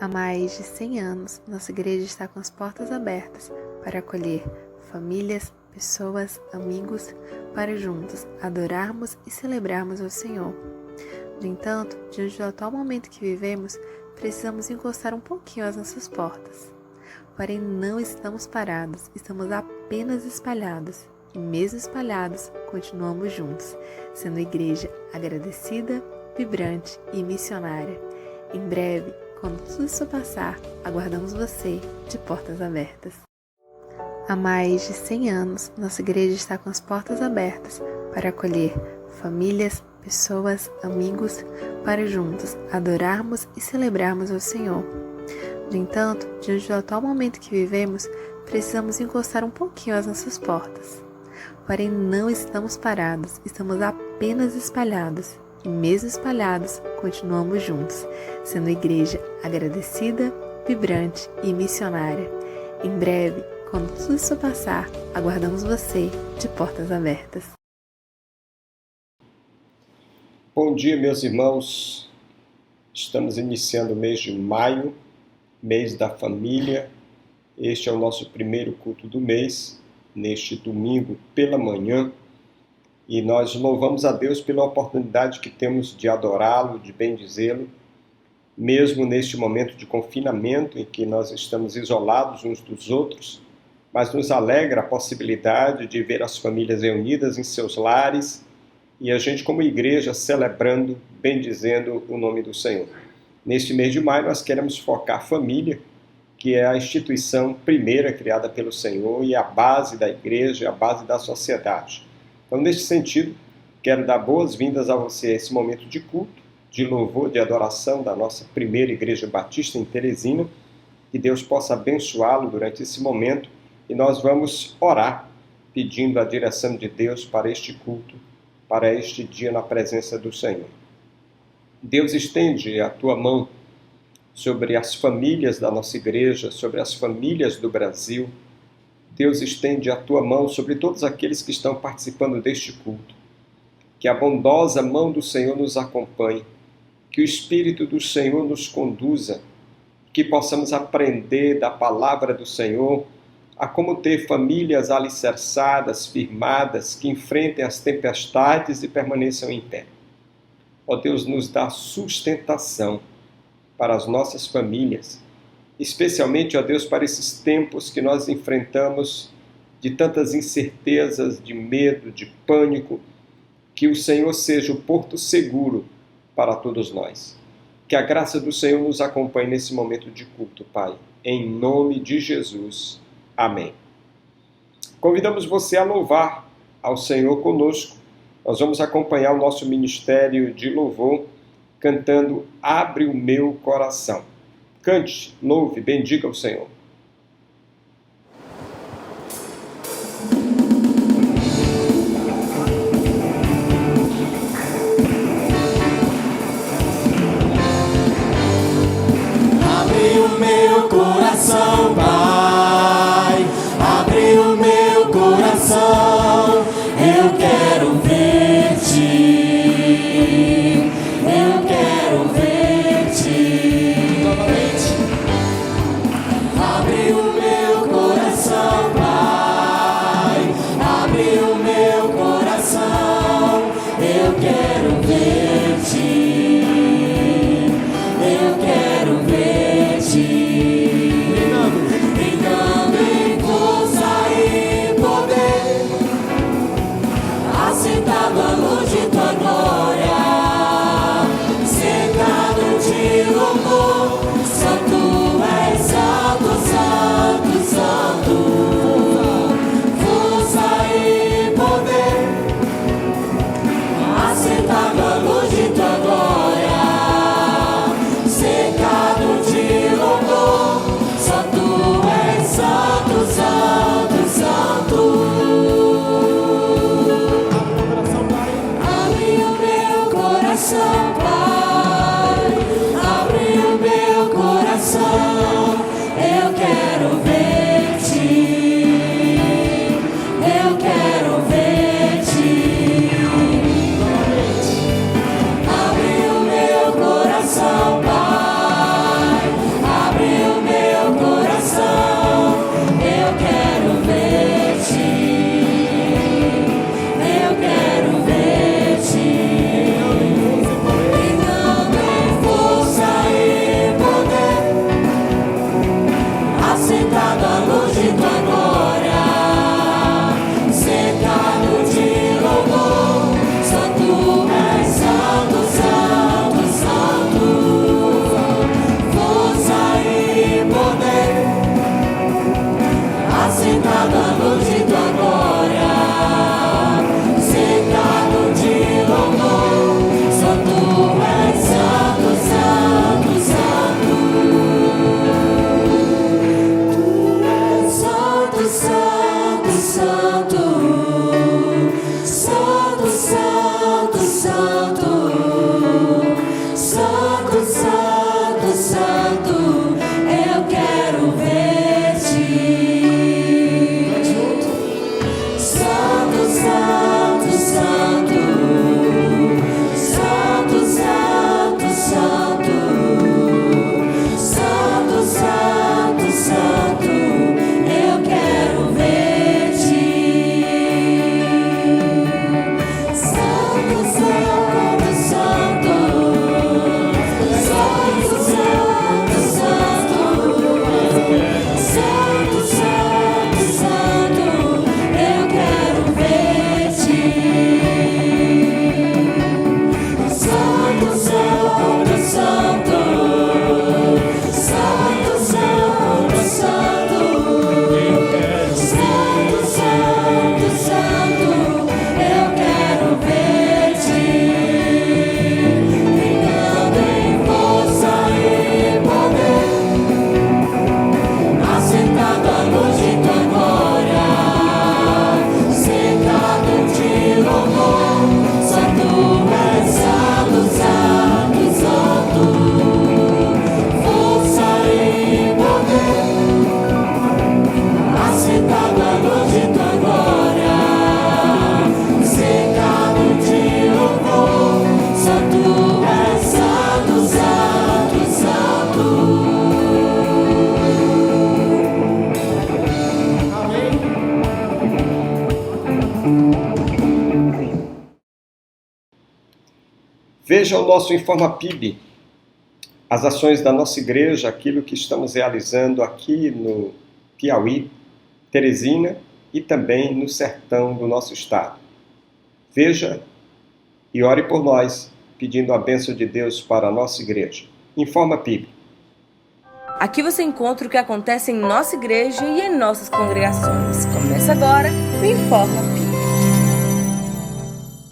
Há mais de 100 anos, nossa igreja está com as portas abertas para acolher famílias, pessoas, amigos, para juntos adorarmos e celebrarmos ao Senhor. No entanto, diante do atual momento que vivemos, precisamos encostar um pouquinho as nossas portas. Porém, não estamos parados, estamos apenas espalhados. E mesmo espalhados, continuamos juntos, sendo igreja agradecida, vibrante e missionária. Em breve, quando tudo isso passar, aguardamos você de portas abertas. Há mais de 100 anos, nossa igreja está com as portas abertas para acolher famílias, pessoas, amigos, para juntos adorarmos e celebrarmos ao Senhor. No entanto, diante do atual momento que vivemos, precisamos encostar um pouquinho as nossas portas. Porém, não estamos parados, estamos apenas espalhados. E mesmo espalhados, continuamos juntos, sendo igreja agradecida, vibrante e missionária. Em breve, quando tudo isso passar, aguardamos você de portas abertas. Bom dia, meus irmãos. Estamos iniciando o mês de maio, mês da família. Este é o nosso primeiro culto do mês, neste domingo pela manhã. E nós louvamos a Deus pela oportunidade que temos de adorá-lo, de bendizê-lo, mesmo neste momento de confinamento em que nós estamos isolados uns dos outros, mas nos alegra a possibilidade de ver as famílias reunidas em seus lares e a gente como igreja celebrando, bendizendo o nome do Senhor. Neste mês de maio nós queremos focar a família, que é a instituição primeira criada pelo Senhor e a base da igreja, a base da sociedade. Então, neste sentido, quero dar boas-vindas a você a esse momento de culto, de louvor, de adoração da nossa primeira Igreja Batista em Teresina. Que Deus possa abençoá-lo durante esse momento e nós vamos orar, pedindo a direção de Deus para este culto, para este dia na presença do Senhor. Deus, estende a tua mão sobre as famílias da nossa igreja, sobre as famílias do Brasil. Deus, estende a tua mão sobre todos aqueles que estão participando deste culto. Que a bondosa mão do Senhor nos acompanhe, que o Espírito do Senhor nos conduza, que possamos aprender da palavra do Senhor a como ter famílias alicerçadas, firmadas, que enfrentem as tempestades e permaneçam em pé. Ó Deus, nos dá sustentação para as nossas famílias, especialmente, ó Deus, para esses tempos que nós enfrentamos de tantas incertezas, de medo, de pânico, que o Senhor seja o porto seguro para todos nós. Que a graça do Senhor nos acompanhe nesse momento de culto, Pai. Em nome de Jesus. Amém. Convidamos você a louvar ao Senhor conosco. Nós vamos acompanhar o nosso ministério de louvor cantando Abre o Meu Coração. Cante, louve, bendiga o Senhor. Abre o meu coração, Pai. Abre o meu coração. Eu quero ver-te. Eu quero ver-te. Novamente. Abre o meu coração, Pai. Abre o meu coração. Eu quero ver-te. Eu quero ver-te. Veja o nosso Informa PIB, as ações da nossa igreja, aquilo que estamos realizando aqui no Piauí, Teresina e também no sertão do nosso estado. Veja e ore por nós, pedindo a bênção de Deus para a nossa igreja. Informa PIB. Aqui você encontra o que acontece em nossa igreja e em nossas congregações. Começa agora o Informa PIB.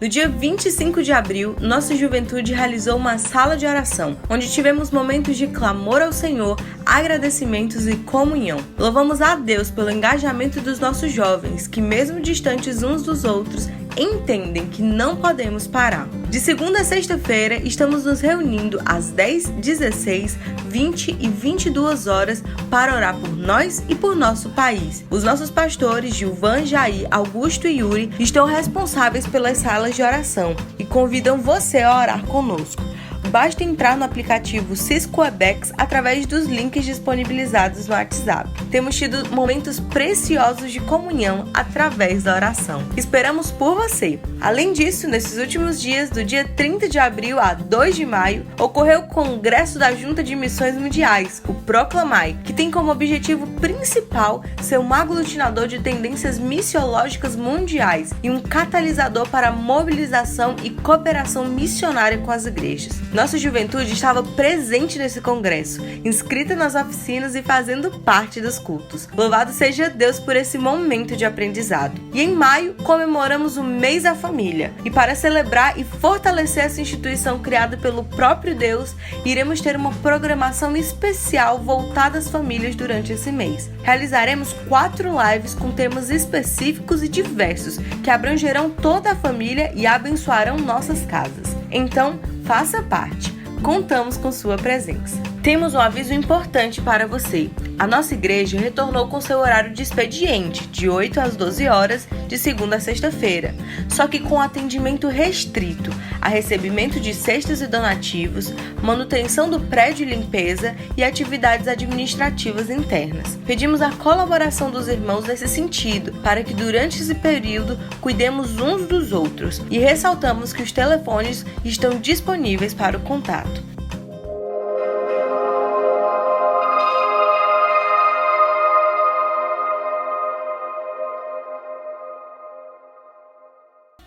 No dia 25 de abril, nossa juventude realizou uma sala de oração, onde tivemos momentos de clamor ao Senhor, agradecimentos e comunhão. Louvamos a Deus pelo engajamento dos nossos jovens, que mesmo distantes uns dos outros, entendem que não podemos parar. De segunda a sexta-feira, estamos nos reunindo às 10, 16, 20 e 22 horas para orar por nós e por nosso país. Os nossos pastores, Gilvan, Jair, Augusto e Yuri, estão responsáveis pelas salas de oração e convidam você a orar conosco. Basta entrar no aplicativo Cisco Webex através dos links disponibilizados no WhatsApp. Temos tido momentos preciosos de comunhão através da oração. Esperamos por você! Além disso, nesses últimos dias, do dia 30 de abril a 2 de maio, ocorreu o Congresso da Junta de Missões Mundiais, o Proclamai, que tem como objetivo principal ser um aglutinador de tendências missiológicas mundiais e um catalisador para a mobilização e cooperação missionária com as igrejas. Nossa juventude estava presente nesse congresso, inscrita nas oficinas e fazendo parte dos cultos. Louvado seja Deus por esse momento de aprendizado. E em maio, comemoramos o Mês da Família. E para celebrar e fortalecer essa instituição criada pelo próprio Deus, iremos ter uma programação especial voltada às famílias durante esse mês. Realizaremos 4 lives com temas específicos e diversos, que abrangerão toda a família e abençoarão nossas casas. Então, faça parte. Contamos com sua presença. Temos um aviso importante para você. A nossa igreja retornou com seu horário de expediente, de 8 às 12 horas, de segunda a sexta-feira, só que com atendimento restrito a recebimento de cestas e donativos, manutenção do prédio e limpeza e atividades administrativas internas. Pedimos a colaboração dos irmãos nesse sentido, para que durante esse período cuidemos uns dos outros e ressaltamos que os telefones estão disponíveis para o contato.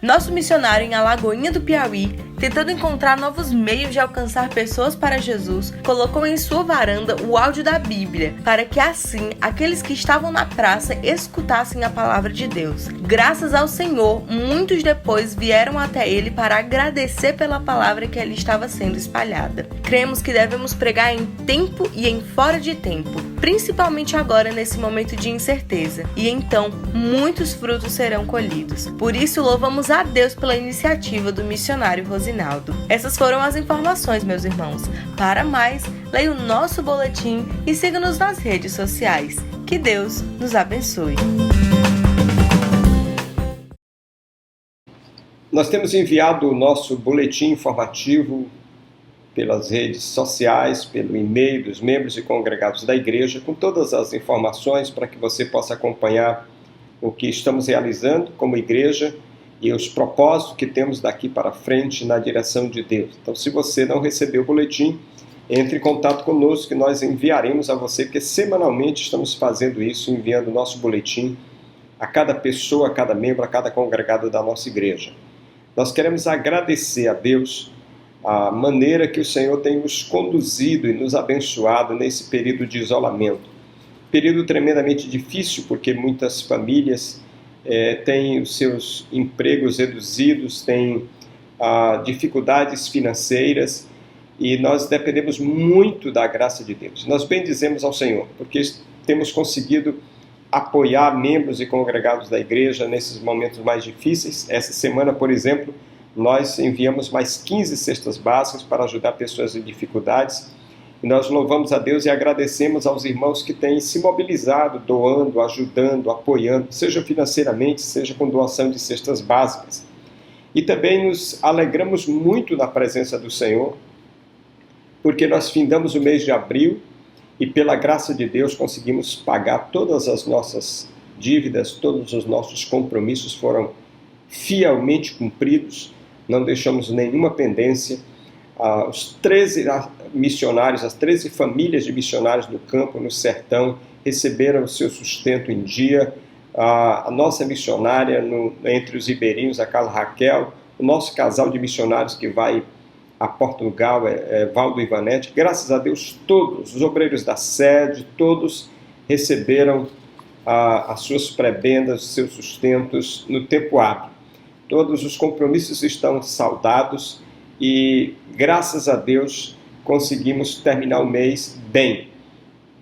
Nosso missionário em Alagoinha do Piauí, tentando encontrar novos meios de alcançar pessoas para Jesus, colocou em sua varanda o áudio da Bíblia, para que assim aqueles que estavam na praça escutassem a palavra de Deus. Graças ao Senhor, muitos depois vieram até ele para agradecer pela palavra que ali estava sendo espalhada. Cremos que devemos pregar em tempo e em fora de tempo, principalmente agora nesse momento de incerteza, e então muitos frutos serão colhidos. Por isso louvamos a Deus pela iniciativa do missionário Rosinaldo. Essas foram as informações, meus irmãos. Para mais, leia o nosso boletim e siga-nos nas redes sociais. Que Deus nos abençoe. Nós temos enviado o nosso boletim informativo pelas redes sociais, pelo e-mail dos membros e congregados da igreja, com todas as informações para que você possa acompanhar o que estamos realizando como igreja e os propósitos que temos daqui para frente na direção de Deus. Então, se você não recebeu o boletim, entre em contato conosco que nós enviaremos a você, porque semanalmente estamos fazendo isso, enviando o nosso boletim a cada pessoa, a cada membro, a cada congregado da nossa igreja. Nós queremos agradecer a Deus a maneira que o Senhor tem nos conduzido e nos abençoado nesse período de isolamento. Período tremendamente difícil, porque muitas famílias têm os seus empregos reduzidos, têm dificuldades financeiras, e nós dependemos muito da graça de Deus. Nós bendizemos ao Senhor, porque temos conseguido apoiar membros e congregados da igreja nesses momentos mais difíceis. Essa semana, por exemplo, nós enviamos mais 15 cestas básicas para ajudar pessoas em dificuldades. E nós louvamos a Deus e agradecemos aos irmãos que têm se mobilizado, doando, ajudando, apoiando, seja financeiramente, seja com doação de cestas básicas. E também nos alegramos muito na presença do Senhor, porque nós findamos o mês de abril e pela graça de Deus conseguimos pagar todas as nossas dívidas, todos os nossos compromissos foram fielmente cumpridos, não deixamos nenhuma pendência. os 13 missionários, as 13 famílias de missionários no campo, no sertão, receberam o seu sustento em dia. A nossa missionária entre os ribeirinhos, a Carla Raquel, o nosso casal de missionários que vai a Portugal, Valdo e Ivanete, graças a Deus todos, os obreiros da sede, todos receberam as suas prebendas, os seus sustentos no tempo hábil. Todos os compromissos estão saldados e, graças a Deus, conseguimos terminar o mês bem.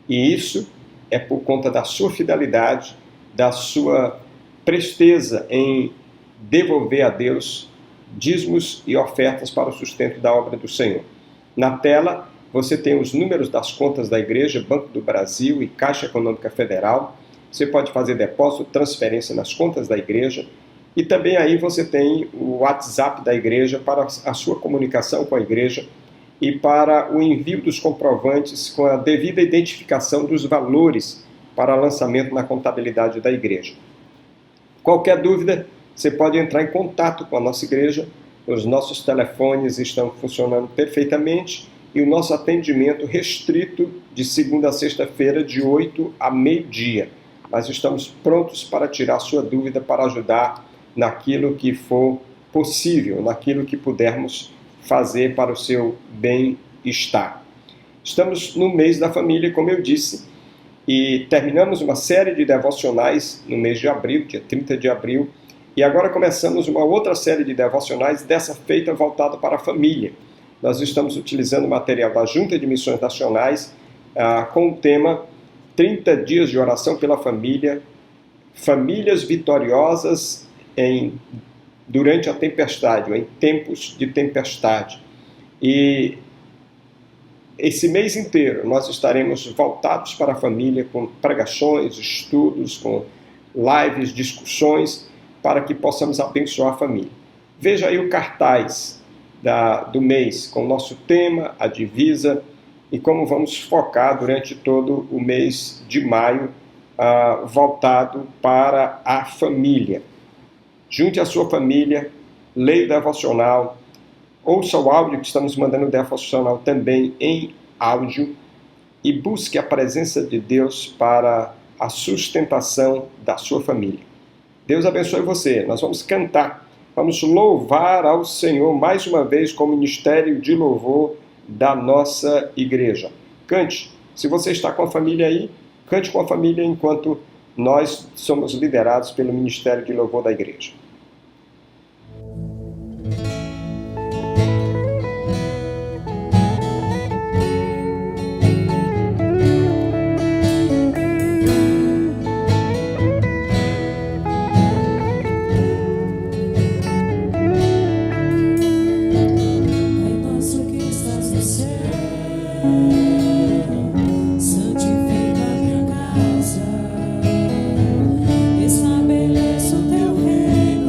E isso é por conta da sua fidelidade, da sua presteza em devolver a Deus dízimos e ofertas para o sustento da obra do Senhor. Na tela, você tem os números das contas da igreja, Banco do Brasil e Caixa Econômica Federal. Você pode fazer depósito, transferência nas contas da igreja. E também aí você tem o WhatsApp da igreja para a sua comunicação com a igreja e para o envio dos comprovantes com a devida identificação dos valores para lançamento na contabilidade da igreja. Qualquer dúvida, você pode entrar em contato com a nossa igreja. Os nossos telefones estão funcionando perfeitamente e o nosso atendimento restrito de segunda a sexta-feira, de 8 a meio-dia. Nós estamos prontos para tirar sua dúvida, para ajudar naquilo que for possível, naquilo que pudermos fazer para o seu bem-estar. Estamos no mês da família, como eu disse, e terminamos uma série de devocionais no mês de abril, dia 30 de abril, e agora começamos uma outra série de devocionais, dessa feita voltada para a família. Nós estamos utilizando o material da Junta de Missões Nacionais com o tema 30 dias de oração pela família, famílias vitoriosas durante a tempestade, ou em tempos de tempestade. E esse mês inteiro nós estaremos voltados para a família com pregações, estudos, com lives, discussões, para que possamos abençoar a família. Veja aí o cartaz do mês, com o nosso tema, a divisa, e como vamos focar durante todo o mês de maio, voltado para a família. Junte a sua família, leia o devocional, ouça o áudio que estamos mandando o devocional também em áudio e busque a presença de Deus para a sustentação da sua família. Deus abençoe você. Nós vamos cantar, vamos louvar ao Senhor mais uma vez com o ministério de louvor da nossa igreja. Cante. Se você está com a família aí, cante com a família enquanto nós somos liderados pelo ministério de louvor da igreja. Estabeleça o teu reino.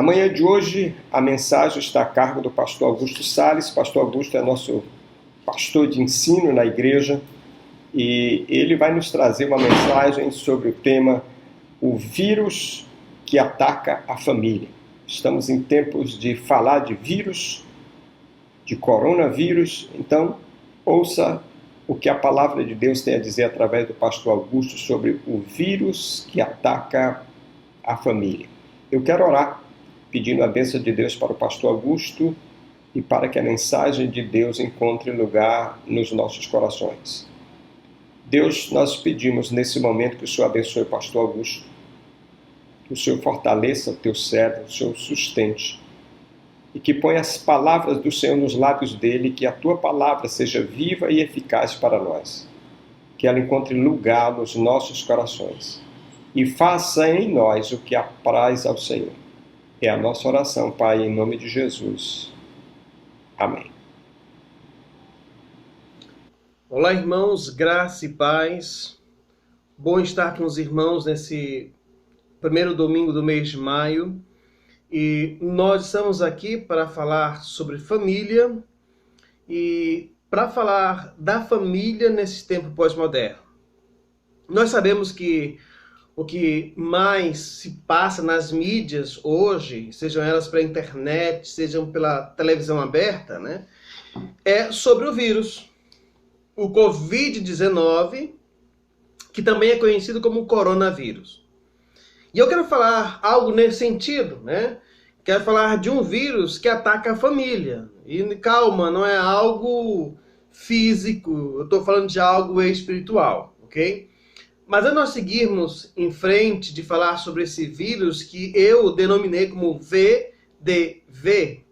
Na manhã de hoje, a mensagem está a cargo do pastor Augusto Salles. Pastor Augusto é nosso pastor de ensino na igreja e ele vai nos trazer uma mensagem sobre o tema o vírus que ataca a família. Estamos em tempos de falar de vírus, de coronavírus, então ouça o que a palavra de Deus tem a dizer através do pastor Augusto sobre o vírus que ataca a família. Eu quero orar pedindo a bênção de Deus para o pastor Augusto e para que a mensagem de Deus encontre lugar nos nossos corações. Deus, nós pedimos nesse momento que o Senhor abençoe o pastor Augusto, que o Senhor fortaleça o teu servo, o Senhor sustente, e que ponha as palavras do Senhor nos lábios dele, que a tua palavra seja viva e eficaz para nós, que ela encontre lugar nos nossos corações e faça em nós o que apraz ao Senhor. É a nossa oração, Pai, em nome de Jesus. Amém. Olá, irmãos, graça e paz. Bom estar com os irmãos nesse primeiro domingo do mês de maio. E nós estamos aqui para falar sobre família e para falar da família nesse tempo pós-moderno. Nós sabemos que o que mais se passa nas mídias hoje, sejam elas pela internet, sejam pela televisão aberta, né, é sobre o vírus, o Covid-19, que também é conhecido como coronavírus. E eu quero falar algo nesse sentido, né? Quero falar de um vírus que ataca a família. E calma, não é algo físico, eu estou falando de algo espiritual, ok? Mas antes de nós seguirmos em frente de falar sobre esse vírus que eu denominei como VDV,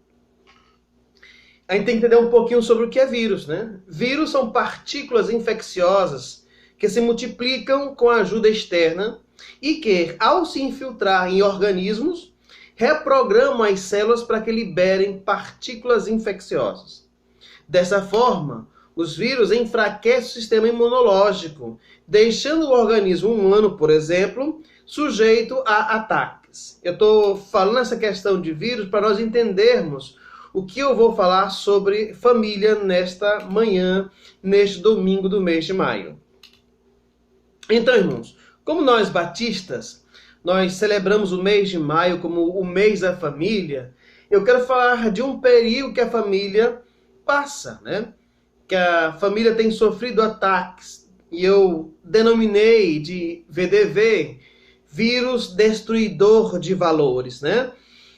a gente tem que entender um pouquinho sobre o que é vírus, né? Vírus são partículas infecciosas que se multiplicam com a ajuda externa e que, ao se infiltrar em organismos, reprogramam as células para que liberem partículas infecciosas. Dessa forma, os vírus enfraquecem o sistema imunológico, deixando o organismo humano, por exemplo, sujeito a ataques. Eu estou falando essa questão de vírus para nós entendermos o que eu vou falar sobre família nesta manhã, neste domingo do mês de maio. Então, irmãos, como nós batistas, nós celebramos o mês de maio como o mês da família, eu quero falar de um período que a família passa, né? Que a família tem sofrido ataques, e eu denominei de VDV, vírus destruidor de valores, né?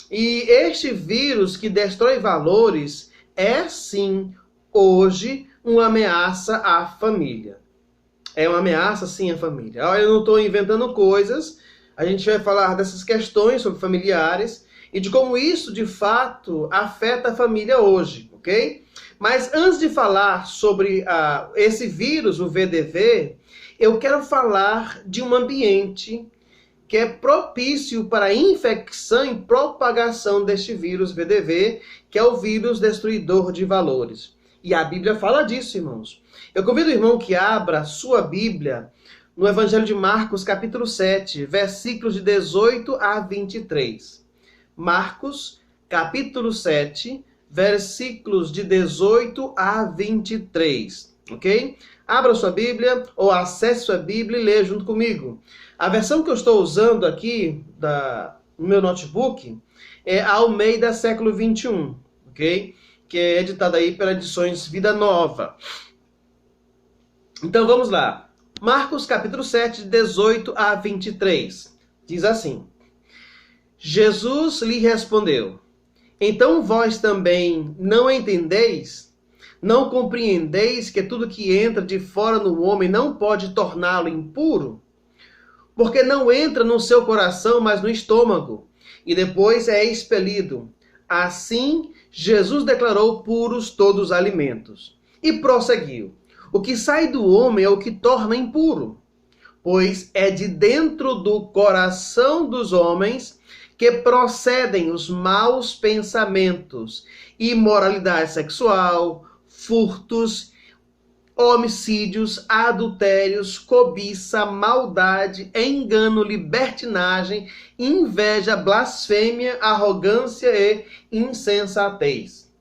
E este vírus que destrói valores é, sim, hoje, uma ameaça à família. É uma ameaça, sim, à família. Eu não estou inventando coisas, a gente vai falar dessas questões sobre familiares e de como isso, de fato, afeta a família hoje, ok? Mas antes de falar sobre esse vírus, o VDV, eu quero falar de um ambiente que é propício para a infecção e propagação deste vírus VDV, que é o vírus destruidor de valores. E a Bíblia fala disso, irmãos. Eu convido o irmão que abra sua Bíblia no Evangelho de Marcos, capítulo 7, versículos de 18 a 23. Marcos, capítulo 7, versículos de 18 a 23, ok? Abra sua Bíblia ou acesse sua Bíblia e leia junto comigo. A versão que eu estou usando aqui no meu notebook é a Almeida século 21, ok? Que é editada aí pela Edições Vida Nova. Então vamos lá. Marcos capítulo 7, 18 a 23. Diz assim: Jesus lhe respondeu: então vós também não entendeis? Não compreendeis que tudo que entra de fora no homem não pode torná-lo impuro? Porque não entra no seu coração, mas no estômago, e depois é expelido. Assim, Jesus declarou puros todos os alimentos. E prosseguiu: o que sai do homem é o que torna impuro, pois é de dentro do coração dos homens que procedem os maus pensamentos, imoralidade sexual, furtos, homicídios, adultérios, cobiça, maldade, engano, libertinagem, inveja, blasfêmia, arrogância e insensatez.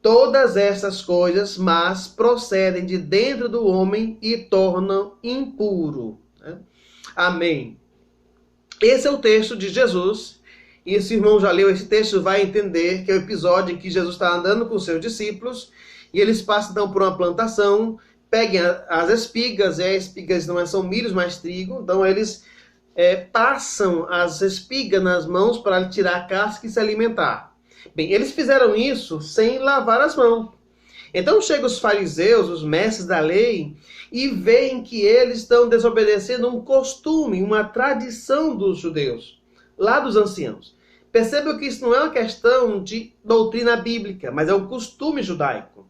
Todas essas coisas más procedem de dentro do homem e tornam impuro. Amém. Esse é o texto de Jesus. E esse irmão já leu esse texto, vai entender que é o episódio em que Jesus está andando com seus discípulos e eles passam então por uma plantação, peguem as espigas, e as espigas não são milhos, mas trigo, então eles passam as espigas nas mãos para tirar a casca e se alimentar. Bem, eles fizeram isso sem lavar as mãos. Então chegam os fariseus, os mestres da lei, e veem que eles estão desobedecendo um costume, uma tradição dos judeus, lá dos anciãos. Percebam que isso não é uma questão de doutrina bíblica, mas é um costume judaico.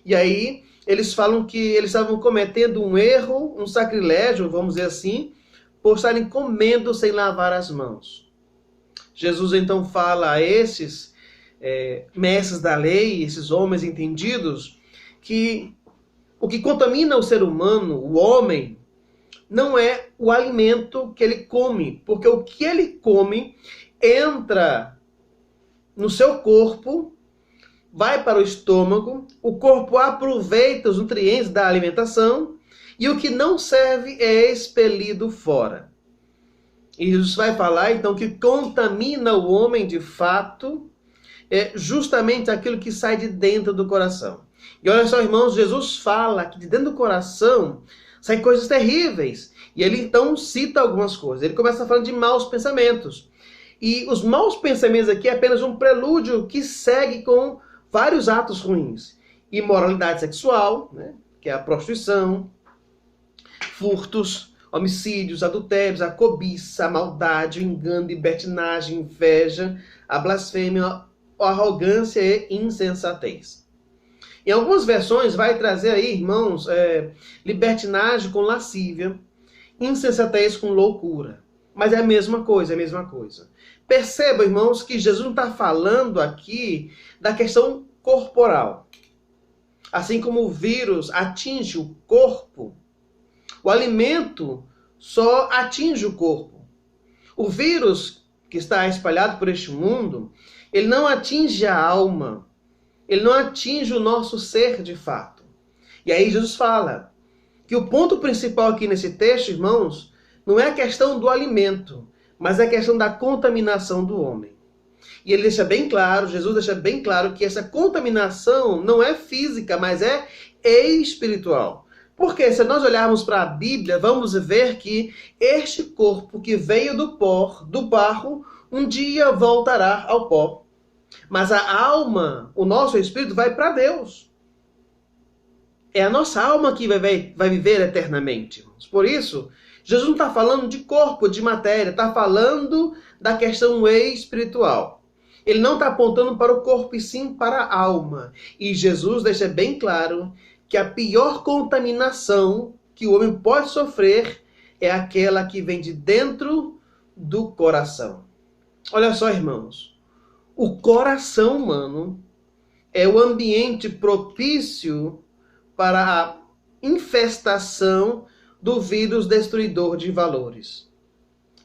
E aí eles falam que eles estavam cometendo um erro, um sacrilégio, vamos dizer assim, por estarem comendo sem lavar as mãos. Jesus então fala a esses mestres da lei, esses homens entendidos, que o que contamina o ser humano, o homem, não é o alimento que ele come, porque o que ele come entra no seu corpo, vai para o estômago, o corpo aproveita os nutrientes da alimentação e o que não serve é expelido fora. E Jesus vai falar então que contamina o homem de fato é justamente aquilo que sai de dentro do coração. E olha só, irmãos, Jesus fala que de dentro do coração saem coisas terríveis. E ele então cita algumas coisas. Ele começa falando de maus pensamentos. E os maus pensamentos aqui é apenas um prelúdio que segue com vários atos ruins. Imoralidade sexual, né, que é a prostituição, furtos, homicídios, adultérios, a cobiça, a maldade, o engano, libertinagem, inveja, a blasfêmia, a arrogância e insensatez. Em algumas versões vai trazer aí, irmãos, libertinagem com lascívia, insensatez com loucura. Mas é a mesma coisa, é a mesma coisa. Perceba, irmãos, que Jesus não está falando aqui da questão corporal. Assim como o vírus atinge o corpo, o alimento só atinge o corpo. O vírus que está espalhado por este mundo, ele não atinge a alma. Ele não atinge o nosso ser de fato. E aí Jesus fala que o ponto principal aqui nesse texto, irmãos, não é a questão do alimento, mas é a questão da contaminação do homem. E ele deixa bem claro, Jesus deixa bem claro que essa contaminação não é física, mas é espiritual. Porque se nós olharmos para a Bíblia, vamos ver que este corpo que veio do pó, do barro, um dia voltará ao pó. Mas a alma, o nosso espírito vai para Deus. É a nossa alma que vai viver eternamente. Por isso, Jesus não está falando de corpo, de matéria, está falando da questão espiritual. Ele não está apontando para o corpo e sim para a alma. E Jesus deixa bem claro que a pior contaminação que o homem pode sofrer é aquela que vem de dentro do coração. Olha só, irmãos. O coração humano é o ambiente propício para a infestação do vírus destruidor de valores.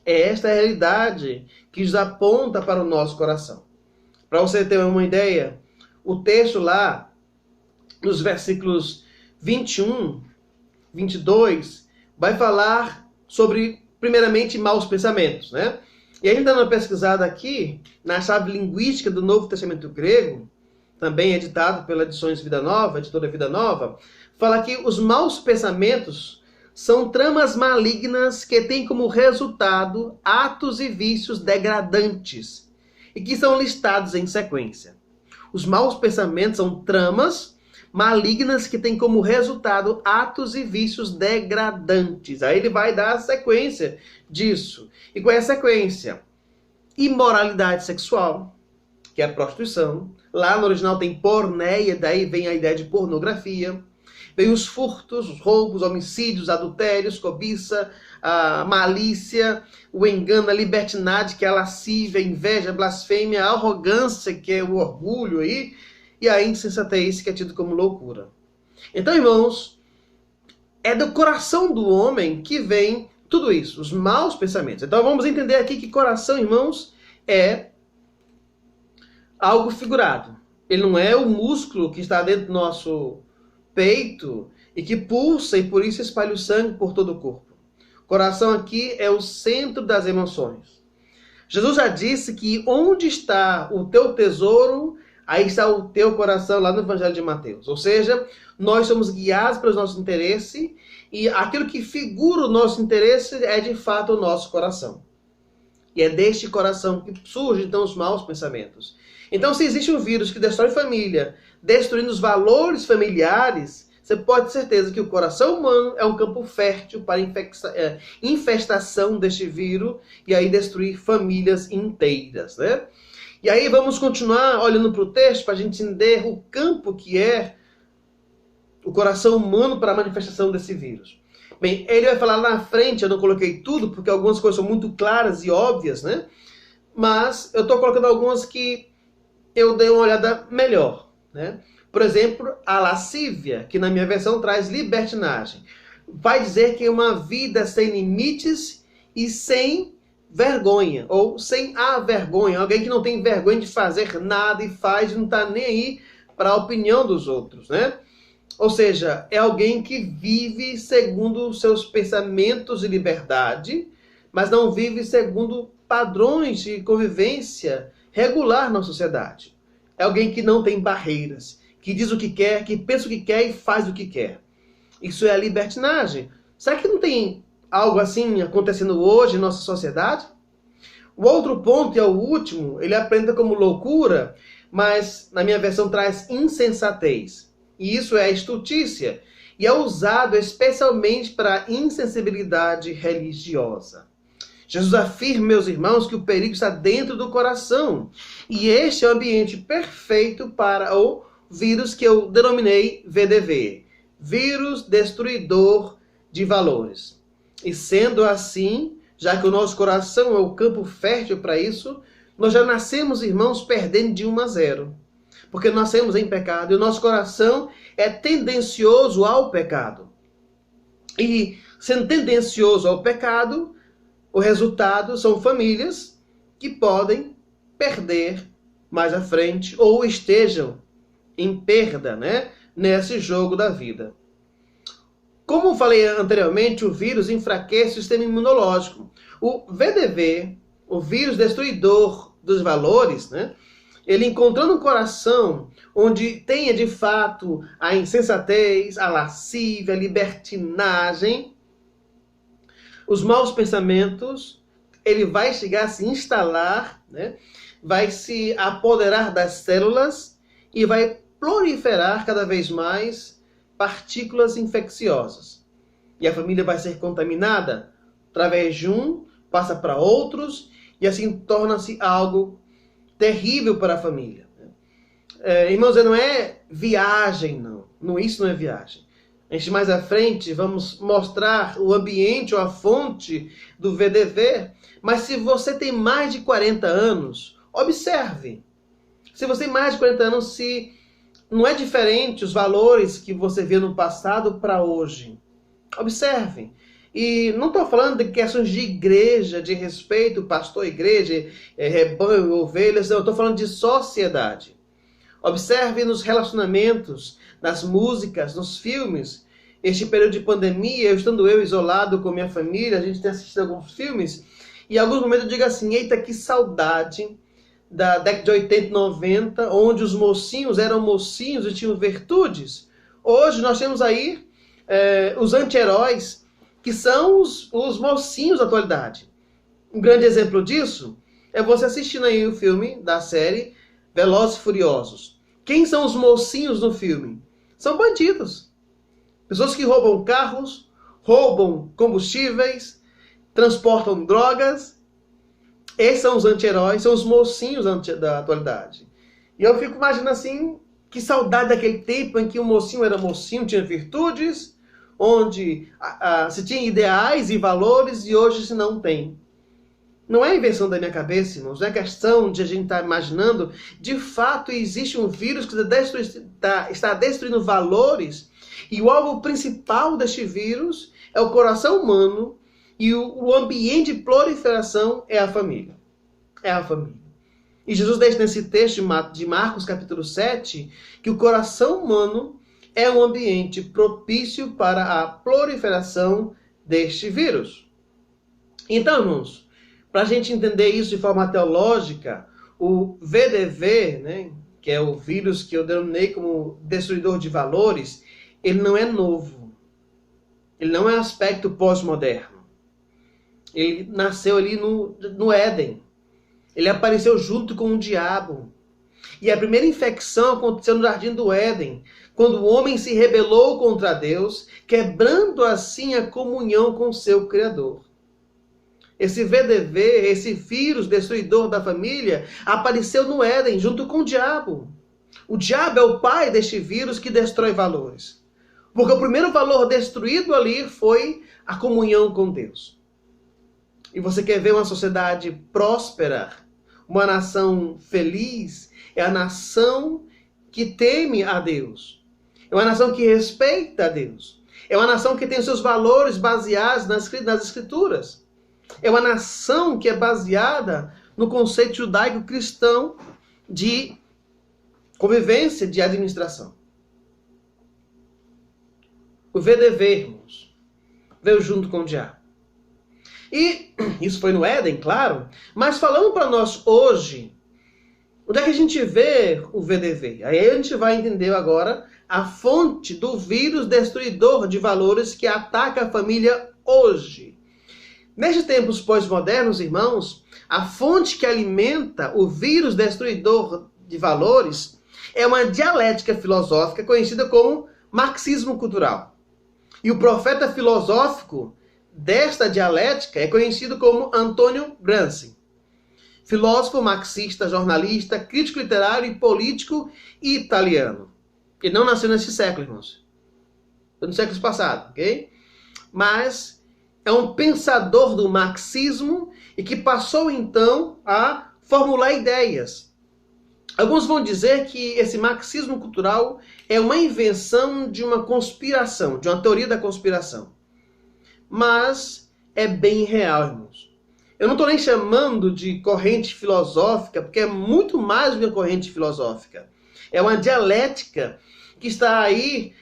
É esta a realidade que nos aponta para o nosso coração. Para você ter uma ideia, o texto lá, nos versículos 21, 22, vai falar sobre, primeiramente, maus pensamentos, né? E ainda dando uma pesquisada aqui, na chave linguística do Novo Testamento grego, também editado pela Edições Vida Nova, editora Vida Nova, fala que os maus pensamentos são tramas malignas que têm como resultado atos e vícios degradantes e que são listados em sequência. Os maus pensamentos são tramas malignas que têm como resultado atos e vícios degradantes. Aí ele vai dar a sequência disso. E qual é a sequência? Imoralidade sexual, que é a prostituição. Lá no original tem porneia, daí vem a ideia de pornografia. Vem os furtos, os roubos, homicídios, adultérios, cobiça, a malícia, o engano, a libertinagem, que é a lascívia, a inveja, a blasfêmia, a arrogância, que é o orgulho aí, e a insensatez, que é tido como loucura. Então, irmãos, é do coração do homem que vem tudo isso, os maus pensamentos. Então vamos entender aqui que coração, irmãos, é algo figurado. Ele não é o músculo que está dentro do nosso peito e que pulsa e por isso espalha o sangue por todo o corpo. Coração aqui é o centro das emoções. Jesus já disse que onde está o teu tesouro, aí está o teu coração, lá no Evangelho de Mateus. Ou seja, nós somos guiados pelos nossos interesses e aquilo que figura o nosso interesse é de fato o nosso coração. E é deste coração que surgem então os maus pensamentos. Então, se existe um vírus que destrói família, destruindo os valores familiares, você pode ter certeza que o coração humano é um campo fértil para infestação deste vírus e aí destruir famílias inteiras, né? E aí vamos continuar olhando para o texto para a gente entender o campo que é o coração humano para a manifestação desse vírus. Bem, ele vai falar lá na frente, eu não coloquei tudo, porque algumas coisas são muito claras e óbvias, né? Mas eu estou colocando algumas que eu dei uma olhada melhor, né? Por exemplo, a lascívia, que na minha versão traz libertinagem. Vai dizer que é uma vida sem limites e sem vergonha, ou sem a vergonha. Alguém que não tem vergonha de fazer nada e faz e não está nem aí para a opinião dos outros, né? Ou seja, é alguém que vive segundo os seus pensamentos de liberdade, mas não vive segundo padrões de convivência regular na sociedade. É alguém que não tem barreiras, que diz o que quer, que pensa o que quer e faz o que quer. Isso é a libertinagem. Será que não tem algo assim acontecendo hoje em nossa sociedade? O outro ponto, e é o último, ele apresenta como loucura, mas na minha versão traz insensatez. E isso é a estutícia. E é usado especialmente para insensibilidade religiosa. Jesus afirma, meus irmãos, que o perigo está dentro do coração. E este é o ambiente perfeito para o vírus que eu denominei VDV. Vírus destruidor de valores. E sendo assim, já que o nosso coração é o campo fértil para isso, nós já nascemos, irmãos, perdendo de 1-0. Porque nascemos em pecado e o nosso coração é tendencioso ao pecado. E sendo tendencioso ao pecado, o resultado são famílias que podem perder mais à frente ou estejam em perda, né, nesse jogo da vida. Como falei anteriormente, o vírus enfraquece o sistema imunológico. O VDV, o vírus destruidor dos valores, né, ele encontrando um coração onde tenha de fato a insensatez, a lascívia, a libertinagem, os maus pensamentos, ele vai chegar a se instalar, né, vai se apoderar das células e vai proliferar cada vez mais partículas infecciosas. E a família vai ser contaminada através de um, passa para outros, e assim torna-se algo terrível para a família. Irmãos, não é viagem, não. Isso não é viagem. A gente mais à frente vamos mostrar o ambiente ou a fonte do VDV, mas se você tem mais de 40 anos, observe. Se você tem mais de 40 anos, se não é diferente os valores que você viu no passado para hoje. Observe. E não estou falando de questões de igreja, de respeito, pastor, igreja, rebanho, ovelhas. Não, eu estou falando de sociedade. Observe nos relacionamentos, nas músicas, nos filmes. Este período de pandemia, estando eu isolado com minha família, a gente tem assistido alguns filmes, e em alguns momentos eu digo assim, eita, que saudade da década de 80 e 90, onde os mocinhos eram mocinhos e tinham virtudes. Hoje nós temos aí os anti-heróis, que são os mocinhos da atualidade. Um grande exemplo disso é você assistindo aí o filme da série Velozes e Furiosos. Quem são os mocinhos no filme? São bandidos. Pessoas que roubam carros, roubam combustíveis, transportam drogas. Esses são os anti-heróis, são os mocinhos da atualidade. E eu fico imaginando assim, que saudade daquele tempo em que o mocinho era mocinho, tinha virtudes, onde se tinha ideais e valores, e hoje se não tem. Não é invenção da minha cabeça, irmãos, não é questão de a gente estar imaginando. De fato, existe um vírus que está destruindo valores E o alvo principal deste vírus é o coração humano, e o ambiente de proliferação é a família. É a família. E Jesus diz nesse texto de Marcos capítulo 7, que o coração humano é um ambiente propício para a proliferação deste vírus. Então, irmãos, para a gente entender isso de forma teológica, o VDV, né, que é o vírus que eu denominei como destruidor de valores, ele não é novo. Ele não é um aspecto pós-moderno. Ele nasceu ali no Éden. Ele apareceu junto com o diabo. E a primeira infecção aconteceu no jardim do Éden, quando o homem se rebelou contra Deus, quebrando assim a comunhão com o seu Criador. Esse VDV, esse vírus destruidor da família, apareceu no Éden junto com o diabo. O diabo é o pai deste vírus que destrói valores. Porque o primeiro valor destruído ali foi a comunhão com Deus. E você quer ver uma sociedade próspera, uma nação feliz? É a nação que teme a Deus. É uma nação que respeita a Deus. É uma nação que tem seus valores baseados nas Escrituras. É uma nação que é baseada no conceito judaico-cristão de convivência, de administração. O VDV, irmãos, veio junto com o diabo. E isso foi no Éden, claro, mas falando para nós hoje, onde é que a gente vê o VDV? Aí a gente vai entender agora a fonte do vírus destruidor de valores que ataca a família hoje. Nestes tempos pós-modernos, irmãos, a fonte que alimenta o vírus destruidor de valores é uma dialética filosófica conhecida como marxismo cultural. E o profeta filosófico desta dialética é conhecido como Antonio Gramsci. Filósofo, marxista, jornalista, crítico literário e político italiano. Ele não nasceu nesse século, irmãos. Foi no século passado, ok? Mas é um pensador do marxismo e que passou, então, a formular ideias. Alguns vão dizer que esse marxismo cultural é uma invenção de uma conspiração, de uma teoria da conspiração. Mas é bem real, irmãos. Eu não estou nem chamando de corrente filosófica, porque é muito mais do que uma corrente filosófica. É uma dialética que está aí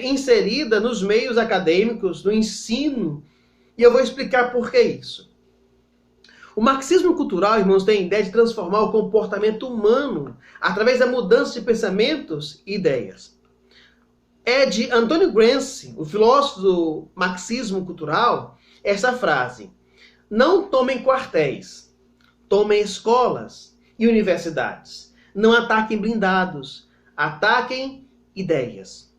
inserida nos meios acadêmicos, no ensino. E eu vou explicar por que isso. O marxismo cultural, irmãos, tem a ideia de transformar o comportamento humano através da mudança de pensamentos e ideias. É de Antonio Gramsci, o filósofo do marxismo cultural, essa frase: não tomem quartéis, tomem escolas e universidades. Não ataquem blindados, ataquem ideias.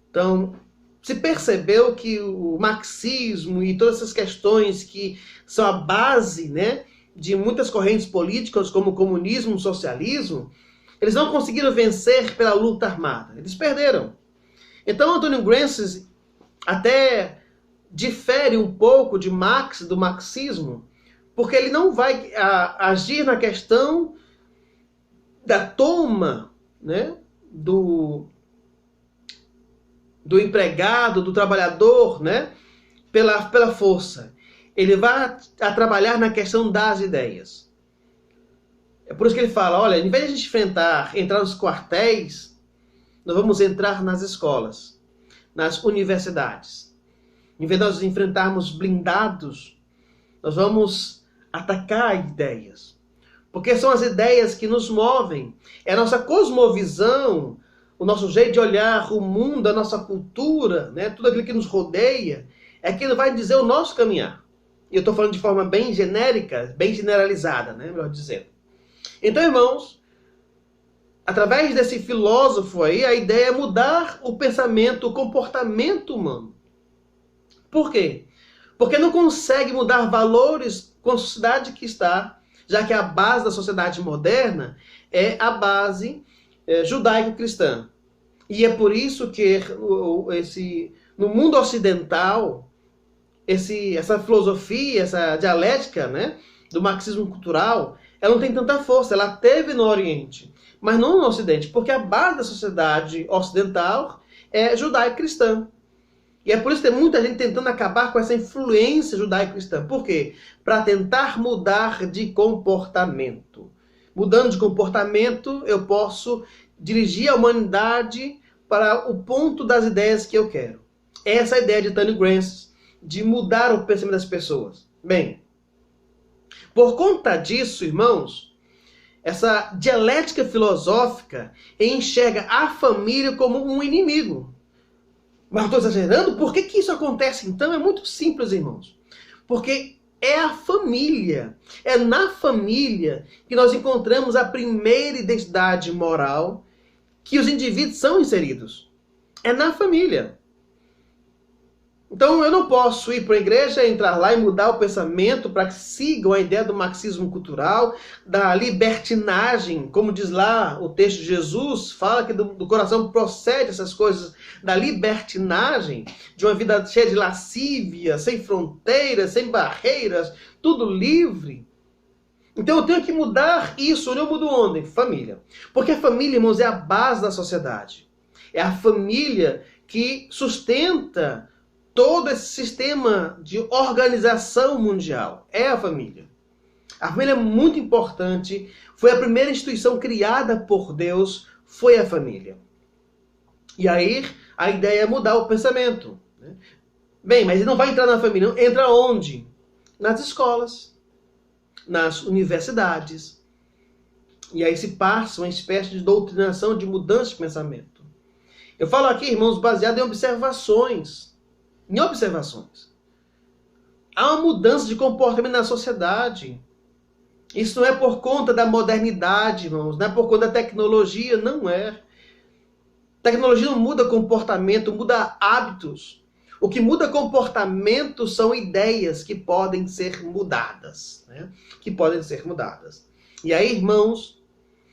Então, se percebeu que o marxismo e todas essas questões que são a base, né, de muitas correntes políticas, como o comunismo, o socialismo, eles não conseguiram vencer pela luta armada. Eles perderam. Então, Antonio Gramsci até difere um pouco de Marx, do marxismo, porque ele não vai agir na questão da toma, né, do empregado, do trabalhador, né, pela força. Ele vai trabalhar na questão das ideias. É por isso que ele fala, olha, em vez de a gente entrar nos quartéis, nós vamos entrar nas escolas, nas universidades. Em vez de nós enfrentarmos blindados, nós vamos atacar ideias. Porque são as ideias que nos movem. É a nossa cosmovisão, o nosso jeito de olhar o mundo, a nossa cultura, né, tudo aquilo que nos rodeia, é aquilo que vai dizer o nosso caminhar. E eu estou falando de forma bem genérica, bem generalizada, né, melhor dizendo. Então, irmãos, através desse filósofo aí, a ideia é mudar o pensamento, o comportamento humano. Por quê? Porque não consegue mudar valores com a sociedade que está, já que a base da sociedade moderna é a base judaico-cristã. E é por isso que no mundo ocidental, essa filosofia, essa dialética, né, do marxismo cultural, ela não tem tanta força. Ela teve no Oriente, mas não no Ocidente, porque a base da sociedade ocidental judaico-cristã. E é por isso que tem muita gente tentando acabar com essa influência judaico-cristã. Por quê? Para tentar mudar de comportamento. Mudando de comportamento, eu posso dirigir a humanidade para o ponto das ideias que eu quero. Essa é a ideia de Tony Grancis, de mudar o pensamento das pessoas. Bem, por conta disso, irmãos, essa dialética filosófica enxerga a família como um inimigo. Mas eu estou exagerando? Por que isso acontece então? É muito simples, irmãos. Porque é a família. É na família que nós encontramos a primeira identidade moral que os indivíduos são inseridos. É na família. Então eu não posso ir para a igreja, entrar lá e mudar o pensamento para que sigam a ideia do marxismo cultural, da libertinagem, como diz lá o texto de Jesus, fala que do coração procede essas coisas, da libertinagem, de uma vida cheia de lascívia, sem fronteiras, sem barreiras, tudo livre. Então eu tenho que mudar isso. Eu mudo onde? Família. Porque a família, irmãos, é a base da sociedade. É a família que sustenta todo esse sistema de organização mundial. É a família. A família é muito importante. Foi a primeira instituição criada por Deus, foi a família. E aí a ideia é mudar o pensamento. Bem, mas ele não vai entrar na família. Não. Entra onde? Nas escolas, nas universidades. E aí se passa uma espécie de doutrinação, de mudança de pensamento. Eu falo aqui, irmãos, baseado em observações. Há uma mudança de comportamento na sociedade. Isso não é por conta da modernidade, irmãos. Não é por conta da tecnologia, não é. Tecnologia não muda comportamento, muda hábitos. O que muda comportamento são ideias que podem ser mudadas. Que podem ser mudadas. E aí, irmãos,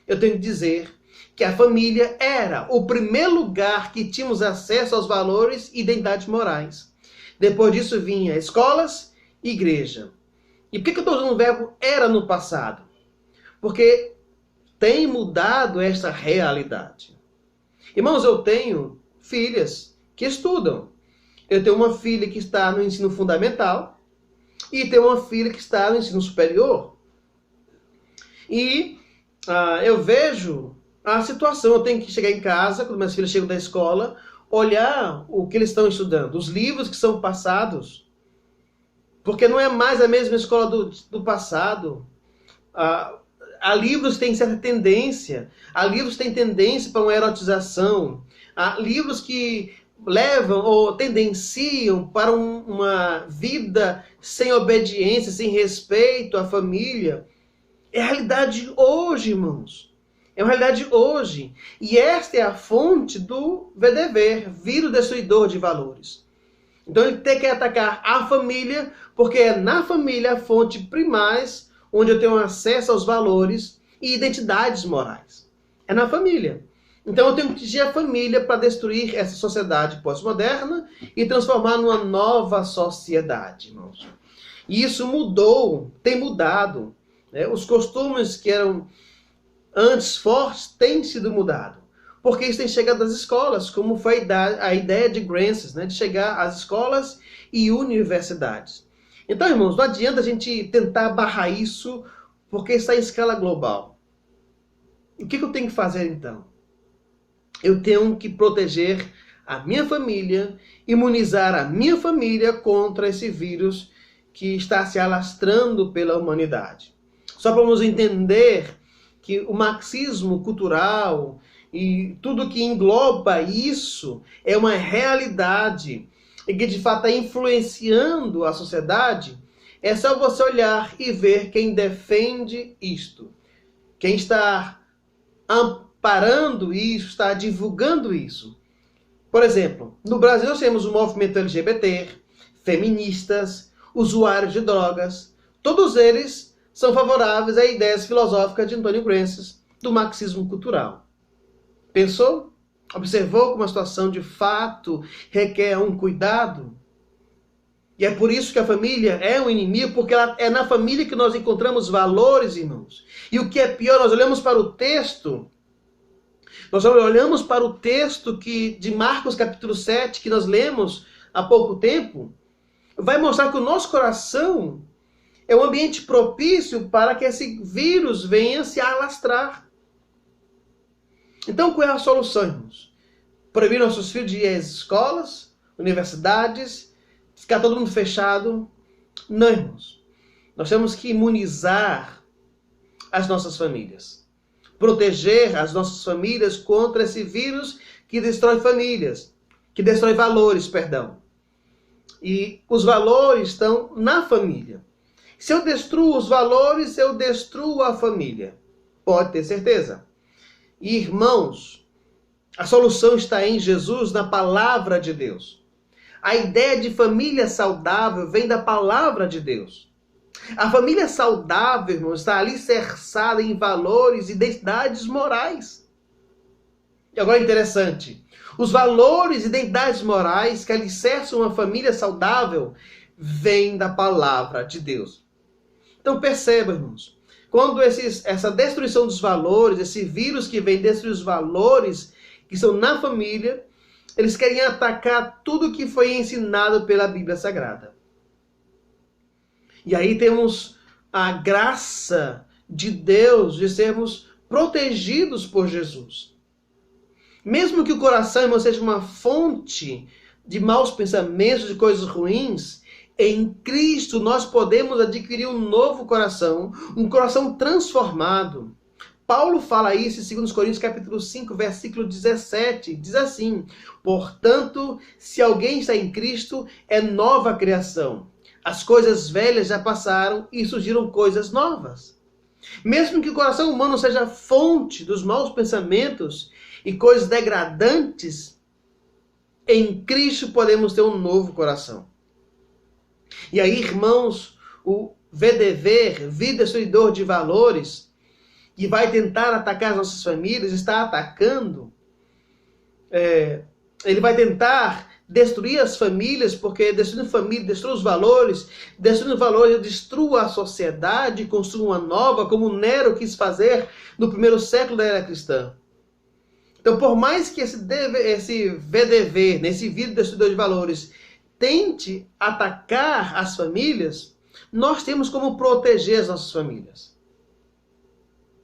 eu tenho que dizer que a família era o primeiro lugar que tínhamos acesso aos valores e identidades morais. Depois disso vinha escolas e igreja. E por que eu estou usando o verbo era no passado? Porque tem mudado esta realidade. Irmãos, eu tenho filhas que estudam. Eu tenho uma filha que está no ensino fundamental e tenho uma filha que está no ensino superior. E eu vejo a situação. Eu tenho que chegar em casa, quando minhas filhas chegam da escola, olhar o que eles estão estudando, os livros que são passados. Porque não é mais a mesma escola do passado. Há livros que têm certa tendência. Há livros que têm tendência para uma erotização. Há livros que levam ou tendenciam para uma vida sem obediência, sem respeito à família. É a realidade hoje, irmãos. É uma realidade hoje. E esta é a fonte do VDV, vírus destruidor de valores. Então ele tem que atacar a família, porque é na família a fonte primais onde eu tenho acesso aos valores e identidades morais. É na família. Então eu tenho que atingir a família para destruir essa sociedade pós-moderna e transformar numa nova sociedade, irmãos. E isso mudou, tem mudado. Os costumes que eram antes fortes têm sido mudados. Porque isso tem chegado às escolas, como foi a ideia de Grancis, de chegar às escolas e universidades. Então, irmãos, não adianta a gente tentar barrar isso, porque está em escala global. O que eu tenho que fazer, então? Eu tenho que proteger a minha família, imunizar a minha família contra esse vírus que está se alastrando pela humanidade. Só para nos entender que o marxismo cultural e tudo que engloba isso é uma realidade e que de fato está influenciando a sociedade, é só você olhar e ver quem defende isto. Quem está amparando isso, está divulgando isso. Por exemplo, no Brasil nós temos o movimento LGBT, feministas, usuários de drogas. Todos eles são favoráveis a ideias filosóficas de Antônio Gramsci, do marxismo cultural. Pensou? Observou como a situação de fato requer um cuidado? E é por isso que a família é um inimigo, porque é na família que nós encontramos valores, irmãos. E o que é pior, nós olhamos para o texto, Nós olhamos para o texto de Marcos capítulo 7, que nós lemos há pouco tempo, vai mostrar que o nosso coração é um ambiente propício para que esse vírus venha se alastrar. Então, qual é a solução, irmãos? Proibir nossos filhos de ir às escolas, universidades, ficar todo mundo fechado? Não, irmãos. Nós temos que imunizar as nossas famílias. Proteger as nossas famílias contra esse vírus que destrói famílias, que destrói valores, perdão. E os valores estão na família. Se eu destruo os valores, eu destruo a família. Pode ter certeza. E, irmãos, a solução está em Jesus, na palavra de Deus. A ideia de família saudável vem da palavra de Deus. A família saudável, irmãos, está alicerçada em valores e identidades morais. E agora é interessante. Os valores e identidades morais que alicerçam uma família saudável vêm da palavra de Deus. Então perceba, irmãos, quando essa destruição dos valores, esse vírus que vem destruir os valores que estão na família, eles querem atacar tudo que foi ensinado pela Bíblia Sagrada. E aí temos a graça de Deus de sermos protegidos por Jesus. Mesmo que o coração, irmão, seja uma fonte de maus pensamentos, de coisas ruins, em Cristo nós podemos adquirir um novo coração, um coração transformado. Paulo fala isso em 2 Coríntios capítulo 5, versículo 17. Diz assim: portanto, se alguém está em Cristo, é nova criação. As coisas velhas já passaram e surgiram coisas novas. Mesmo que o coração humano seja fonte dos maus pensamentos e coisas degradantes, em Cristo podemos ter um novo coração. E aí, irmãos, o VDV, vida destruidor de valores, que vai tentar atacar as nossas famílias, está atacando. Ele vai tentar destruir as famílias, porque destruindo família, destrui os valores, destruindo valores, destrua a sociedade e construa uma nova, como Nero quis fazer no primeiro século da era cristã. Então, por mais que esse VDV, nesse vida destruidor de valores, tente atacar as famílias, nós temos como proteger as nossas famílias.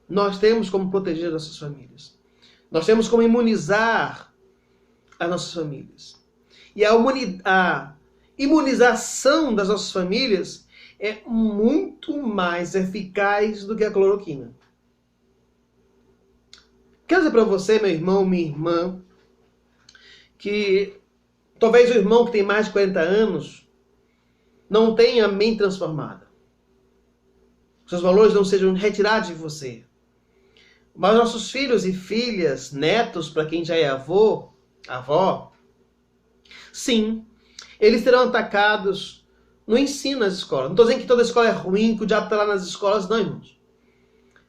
Nós temos como proteger as nossas famílias. Nós temos como imunizar as nossas famílias. E a imunização das nossas famílias é muito mais eficaz do que a cloroquina. Quero dizer para você, meu irmão, minha irmã, que talvez o irmão que tem mais de 40 anos não tenha a mente transformada. Seus valores não sejam retirados de você. Mas nossos filhos e filhas, netos, para quem já é avô, avó, sim, eles serão atacados no ensino nas escolas. Não estou dizendo que toda escola é ruim, que o diabo está lá nas escolas, não, irmãos.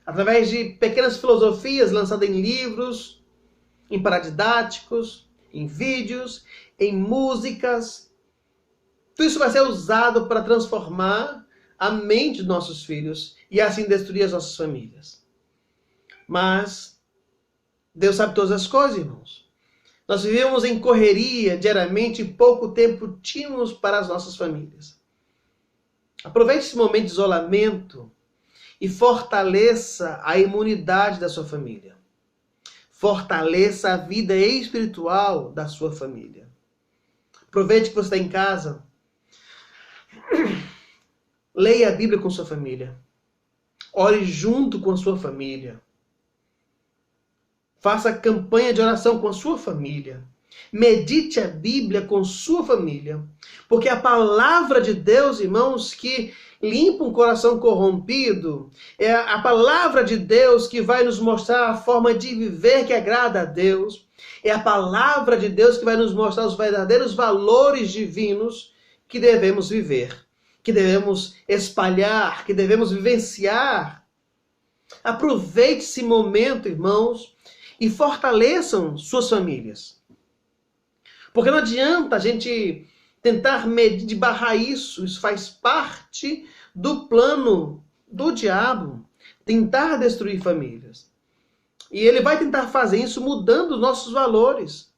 Através de pequenas filosofias lançadas em livros, em paradidáticos, em vídeos, em músicas. Tudo isso vai ser usado para transformar a mente dos nossos filhos e assim destruir as nossas famílias. Mas Deus sabe todas as coisas, irmãos. Nós vivemos em correria diariamente e pouco tempo tínhamos para as nossas famílias. Aproveite esse momento de isolamento e fortaleça a imunidade da sua família. Fortaleça a vida espiritual da sua família. Aproveite que você está em casa. Leia a Bíblia com sua família. Ore junto com a sua família. Faça campanha de oração com a sua família. Medite a Bíblia com sua família. Porque a palavra de Deus, irmãos, que limpa um coração corrompido, é a palavra de Deus que vai nos mostrar a forma de viver que agrada a Deus. É a palavra de Deus que vai nos mostrar os verdadeiros valores divinos que devemos viver, que devemos espalhar, que devemos vivenciar. Aproveite esse momento, irmãos, e fortaleçam suas famílias. Porque não adianta a gente tentar medir, de barrar isso. Isso faz parte do plano do diabo. Tentar destruir famílias. E ele vai tentar fazer isso mudando os nossos valores.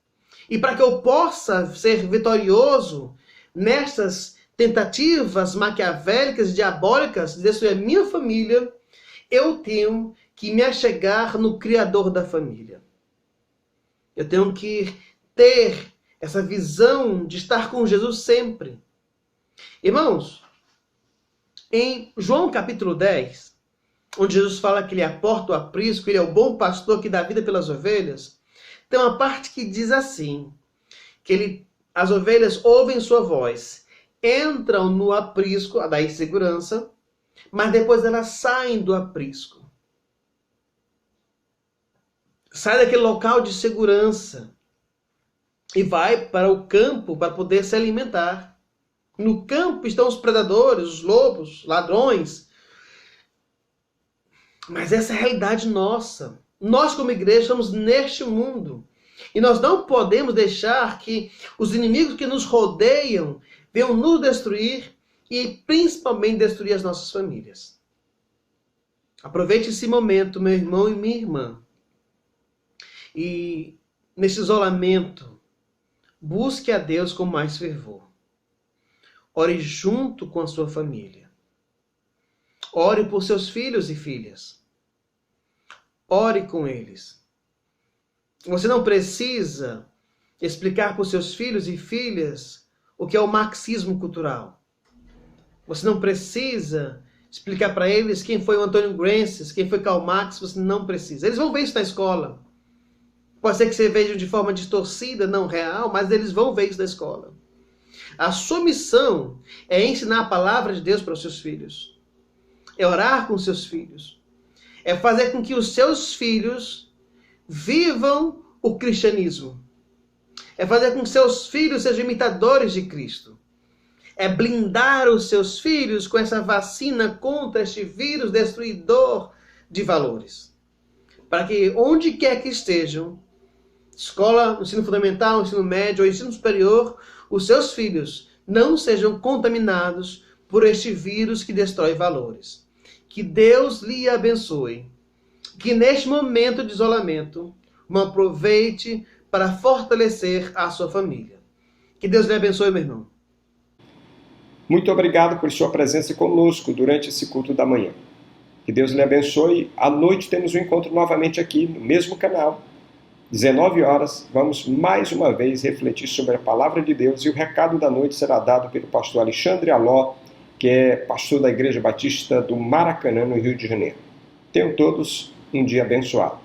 E para que eu possa ser vitorioso nessas tentativas maquiavélicas e diabólicas de destruir a minha família, eu tenho que me achegar no Criador da família. Eu tenho que ter essa visão de estar com Jesus sempre. Irmãos, em João capítulo 10, onde Jesus fala que ele é a porta, o aprisco, ele é o bom pastor que dá vida pelas ovelhas, tem uma parte que diz assim, que as ovelhas ouvem sua voz, entram no aprisco, daí segurança, mas depois elas saem do aprisco. Sai daquele local de segurança e vai para o campo para poder se alimentar. No campo estão os predadores, os lobos, ladrões. Mas essa é a realidade nossa. Nós, como igreja, estamos neste mundo. E nós não podemos deixar que os inimigos que nos rodeiam venham nos destruir e principalmente destruir as nossas famílias. Aproveite esse momento, meu irmão e minha irmã. E nesse isolamento, busque a Deus com mais fervor. Ore junto com a sua família. Ore por seus filhos e filhas. Ore com eles. Você não precisa explicar para os seus filhos e filhas o que é o marxismo cultural. Você não precisa explicar para eles quem foi o Antônio Gramsci, quem foi Karl Marx. Você não precisa. Eles vão ver isso na escola. Pode ser que você veja de forma distorcida, não real, mas eles vão ver isso na escola. A sua missão é ensinar a palavra de Deus para os seus filhos. É orar com os seus filhos. É fazer com que os seus filhos vivam o cristianismo. É fazer com que seus filhos sejam imitadores de Cristo. É blindar os seus filhos com essa vacina contra este vírus destruidor de valores. Para que onde quer que estejam, escola, ensino fundamental, ensino médio ou ensino superior, os seus filhos não sejam contaminados por este vírus que destrói valores. Que Deus lhe abençoe. Que neste momento de isolamento, aproveite para fortalecer a sua família. Que Deus lhe abençoe, meu irmão. Muito obrigado por sua presença conosco durante esse culto da manhã. Que Deus lhe abençoe. À noite temos um encontro novamente aqui no mesmo canal. 19 horas, vamos mais uma vez refletir sobre a palavra de Deus e o recado da noite será dado pelo pastor Alexandre Aló, que é pastor da Igreja Batista do Maracanã, no Rio de Janeiro. Tenham todos um dia abençoado.